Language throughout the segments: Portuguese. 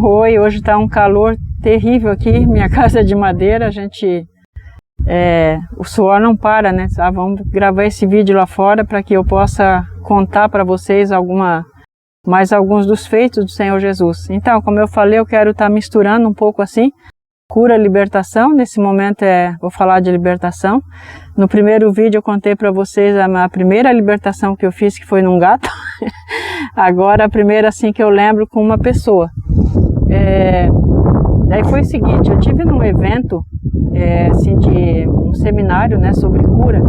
Oi, hoje está um calor terrível aqui, minha casa é de madeira, o suor não para, né? Vamos gravar esse vídeo lá fora para que eu possa contar para vocês mais alguns dos feitos do Senhor Jesus. Então, como eu falei, eu quero estar misturando um pouco assim, cura e libertação. Nesse momento vou falar de libertação. No primeiro vídeo eu contei para vocês a primeira libertação que eu fiz, que foi num gato. Agora a primeira assim que eu lembro com uma pessoa. Daí foi o seguinte, eu tive num evento, assim, de um seminário, né, sobre cura.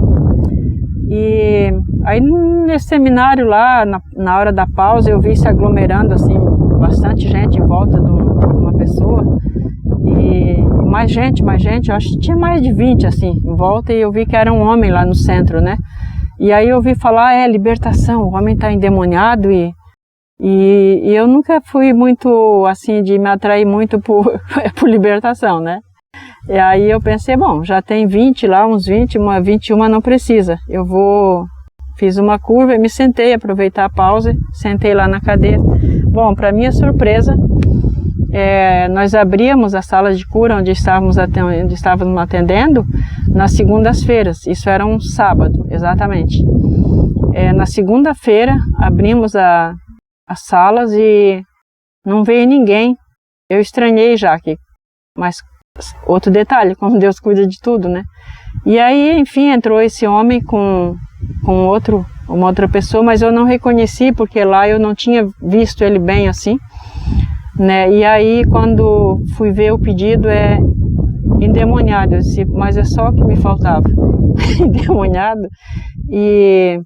E aí nesse seminário lá, na hora da pausa, eu vi se aglomerando assim, bastante gente em volta de uma pessoa. E mais gente, eu acho que tinha mais de 20 assim, em volta, e eu vi que era um homem lá no centro, né? E aí eu ouvi falar, libertação, o homem está endemoniado e eu nunca fui muito, assim, de me atrair muito por libertação, né? E aí eu pensei, bom, já tem 20 lá, uns 20, 21 não precisa. Fiz uma curva e me sentei, aproveitar a pausa, sentei lá na cadeira. Bom, para minha surpresa, nós abríamos a sala de cura onde estávamos atendendo nas segundas-feiras. Isso era um sábado, exatamente. Na segunda-feira, abrimos as salas e não veio ninguém. Eu estranhei já aqui, mas outro detalhe, como Deus cuida de tudo, né? E aí, enfim, entrou esse homem com uma outra pessoa, mas eu não reconheci porque lá eu não tinha visto ele bem assim, né? E aí, quando fui ver o pedido, endemoniado, eu disse, mas é só o que me faltava, endemoniado. E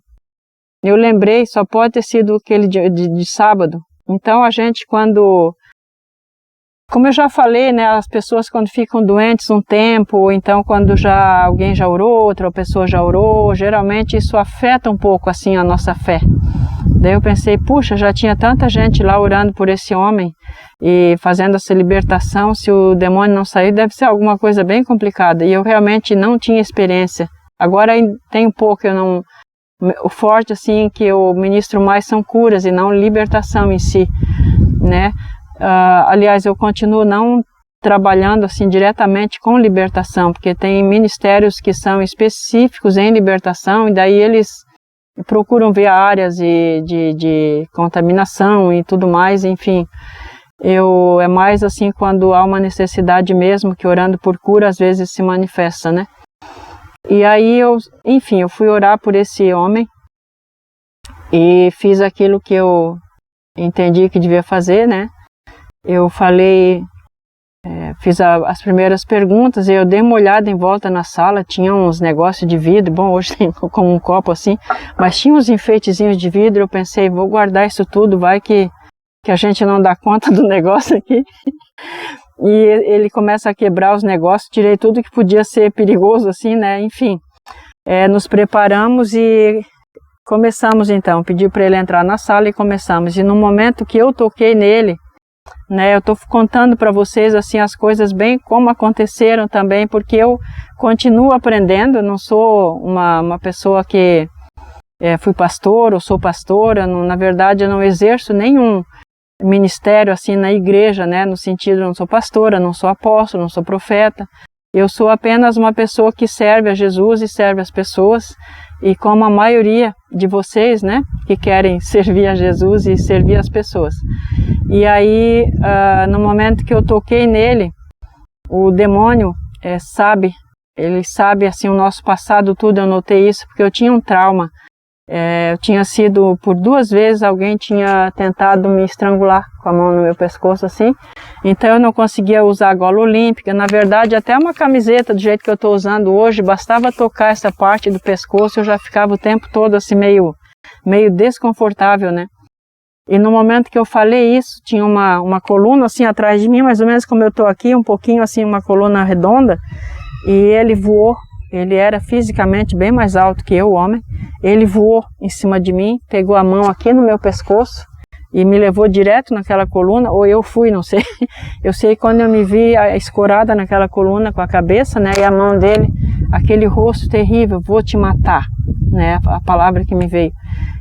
eu lembrei, só pode ter sido aquele de sábado. Então a gente como eu já falei, né, as pessoas quando ficam doentes um tempo, ou então quando alguém já orou, outra pessoa já orou, geralmente isso afeta um pouco assim a nossa fé. Daí eu pensei, puxa, já tinha tanta gente lá orando por esse homem e fazendo essa libertação, se o demônio não sair, deve ser alguma coisa bem complicada. E eu realmente não tinha experiência. Agora tem um pouco, o forte assim que eu ministro mais são curas e não libertação em si, né? Aliás, eu continuo não trabalhando assim diretamente com libertação, porque tem ministérios que são específicos em libertação e daí eles procuram ver áreas de contaminação e tudo mais, enfim. É mais assim quando há uma necessidade mesmo, que orando por cura às vezes se manifesta, né? E aí eu fui orar por esse homem e fiz aquilo que eu entendi que devia fazer, né? Eu falei, fiz as primeiras perguntas e eu dei uma olhada em volta na sala, tinha uns negócios de vidro, bom, hoje tem como um copo assim, mas tinha uns enfeitezinhos de vidro, eu pensei, vou guardar isso tudo, vai que a gente não dá conta do negócio aqui. E ele começa a quebrar os negócios, tirei tudo que podia ser perigoso assim, né, enfim. Nos preparamos e começamos então, pedi para ele entrar na sala e começamos. E no momento que eu toquei nele, né, eu estou contando para vocês assim as coisas bem como aconteceram também, porque eu continuo aprendendo, não sou uma pessoa que fui pastor ou sou pastora, na verdade eu não exerço nenhum ministério assim na igreja, né, no sentido, eu não sou pastora, não sou apóstolo, não sou profeta, eu sou apenas uma pessoa que serve a Jesus e serve as pessoas, e como a maioria de vocês, né, que querem servir a Jesus e servir as pessoas. E aí, no momento que eu toquei nele, o demônio ele sabe assim o nosso passado tudo, eu notei isso porque eu tinha um trauma. Eu tinha sido, por 2 vezes, alguém tinha tentado me estrangular com a mão no meu pescoço assim, então eu não conseguia usar a gola olímpica, na verdade até uma camiseta do jeito que eu estou usando hoje, bastava tocar essa parte do pescoço, eu já ficava o tempo todo assim meio desconfortável, né? E no momento que eu falei isso, tinha uma coluna assim atrás de mim, mais ou menos como eu estou aqui, um pouquinho assim, uma coluna redonda, e ele voou. Ele era fisicamente bem mais alto que eu, o homem. Ele voou em cima de mim, pegou a mão aqui no meu pescoço e me levou direto naquela coluna, ou eu fui, não sei. Eu sei quando eu me vi escorada naquela coluna com a cabeça, né, e a mão dele, aquele rosto terrível, vou te matar, né, a palavra que me veio.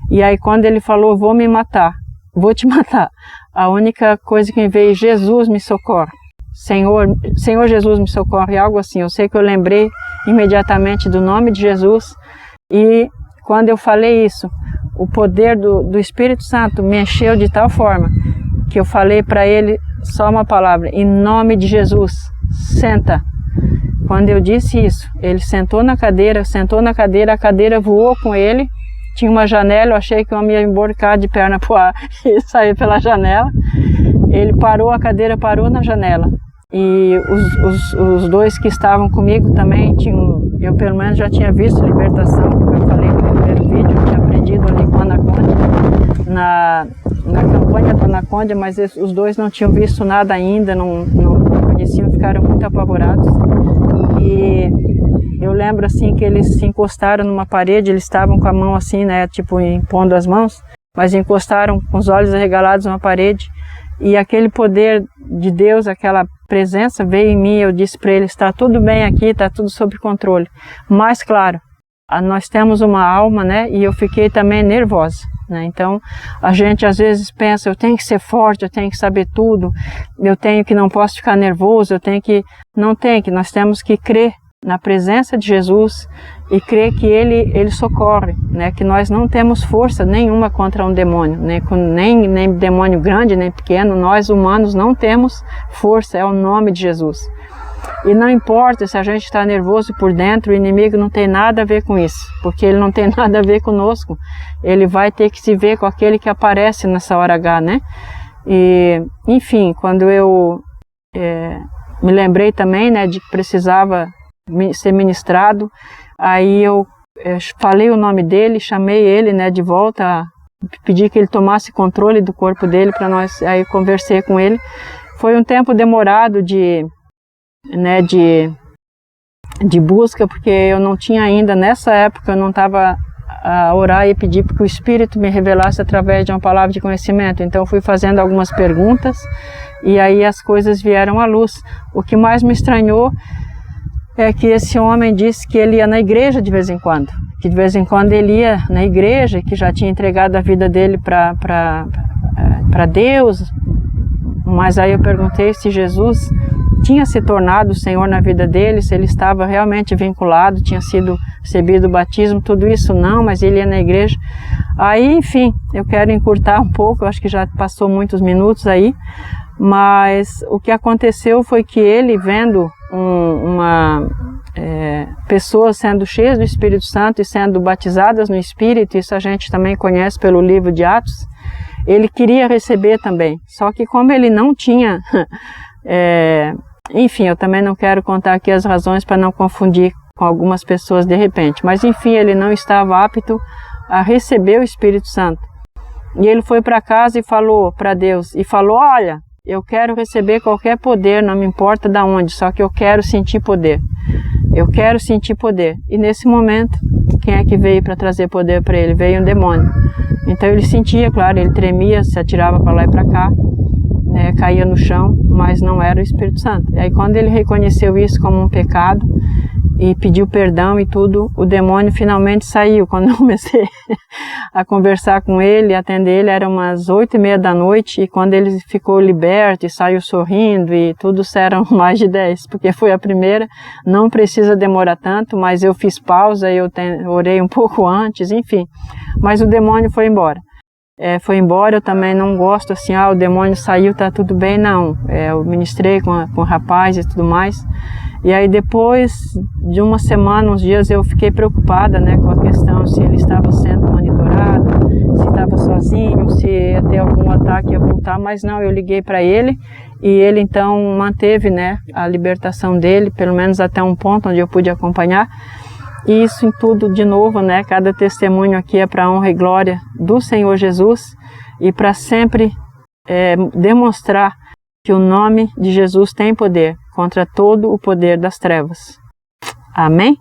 E aí quando ele falou, vou me matar, vou te matar, a única coisa que me veio, Jesus me socorre. Senhor Jesus me socorre, algo assim. Eu sei que eu lembrei imediatamente do nome de Jesus, e quando eu falei isso, o poder do Espírito Santo me encheu de tal forma que eu falei para ele só uma palavra: em nome de Jesus, senta. Quando eu disse isso, ele sentou na cadeira, a cadeira voou com ele. Tinha uma janela, eu achei que eu ia emborcar de perna pro ar e sair pela janela. Ele parou, a cadeira parou na janela. E os dois que estavam comigo também tinham, eu pelo menos já tinha visto libertação, como eu falei no primeiro vídeo, eu tinha aprendido ali com a Anaconda, na campanha da Anaconda, mas os dois não tinham visto nada ainda, não conheciam, ficaram muito apavorados. E eu lembro assim que eles se encostaram numa parede, eles estavam com a mão assim, né, tipo impondo as mãos, mas encostaram com os olhos arregalados numa parede, e aquele poder de Deus, aquela presença veio em mim. Eu disse para eles: está tudo bem aqui, está tudo sob controle. Mas claro, nós temos uma alma, né, e eu fiquei também nervosa, né? Então a gente às vezes pensa: eu tenho que ser forte, eu tenho que saber tudo, não posso ficar nervoso, nós temos que crer na presença de Jesus e crer que Ele socorre, né? Que nós não temos força nenhuma contra um demônio, nem demônio grande, nem pequeno. Nós humanos não temos força, é o nome de Jesus. E não importa se a gente está nervoso por dentro, o inimigo não tem nada a ver com isso, porque ele não tem nada a ver conosco. Ele vai ter que se ver com aquele que aparece nessa hora H, né? E, enfim, quando eu me lembrei também, né, de que precisava ser ministrado, aí eu falei o nome dele, chamei ele, né, de volta, pedi que ele tomasse controle do corpo dele para nós, aí conversei com ele. Foi um tempo demorado de busca, porque eu não tinha ainda, nessa época, eu não estava a orar e pedir porque o Espírito me revelasse através de uma palavra de conhecimento. Então eu fui fazendo algumas perguntas e aí as coisas vieram à luz. O que mais me estranhou é que esse homem disse que ele ia na igreja de vez em quando, que de vez em quando ele ia na igreja, que já tinha entregado a vida dele para Deus. Mas aí eu perguntei se Jesus tinha se tornado o Senhor na vida dele, se ele estava realmente vinculado, tinha sido recebido o batismo, tudo isso não, mas ele ia na igreja. Aí, enfim, eu quero encurtar um pouco, eu acho que já passou muitos minutos aí, mas o que aconteceu foi que ele, vendo pessoas sendo cheias do Espírito Santo e sendo batizadas no Espírito, isso a gente também conhece pelo livro de Atos, ele queria receber também, só que como ele não tinha, enfim, eu também não quero contar aqui as razões para não confundir com algumas pessoas de repente, mas enfim, ele não estava apto a receber o Espírito Santo. E ele foi para casa e falou para Deus, e falou: olha, eu quero receber qualquer poder, não me importa de onde, só que eu quero sentir poder. Eu quero sentir poder. E nesse momento, quem é que veio para trazer poder para ele? Veio um demônio. Então ele sentia, claro, ele tremia, se atirava para lá e para cá, né, caía no chão, mas não era o Espírito Santo. E aí quando ele reconheceu isso como um pecado e pediu perdão e tudo, o demônio finalmente saiu. Quando eu comecei a conversar com ele, atender ele, eram umas 8h30 da noite, e quando ele ficou liberto e saiu sorrindo e tudo, eram mais de 10, porque foi a primeira, não precisa demorar tanto, mas eu fiz pausa, eu orei um pouco antes, enfim, mas o demônio foi embora. Eu também não gosto assim, o demônio saiu, tá tudo bem, não. Eu ministrei com o rapaz e tudo mais. E aí depois de uma semana, uns dias, eu fiquei preocupada, né, com a questão se ele estava sendo monitorado, se estava sozinho, se ia ter algum ataque, ia voltar, mas não, eu liguei para ele e ele então manteve, né, a libertação dele, pelo menos até um ponto onde eu pude acompanhar. E isso em tudo, de novo, né, cada testemunho aqui é para a honra e glória do Senhor Jesus e para sempre demonstrar que o nome de Jesus tem poder contra todo o poder das trevas. Amém?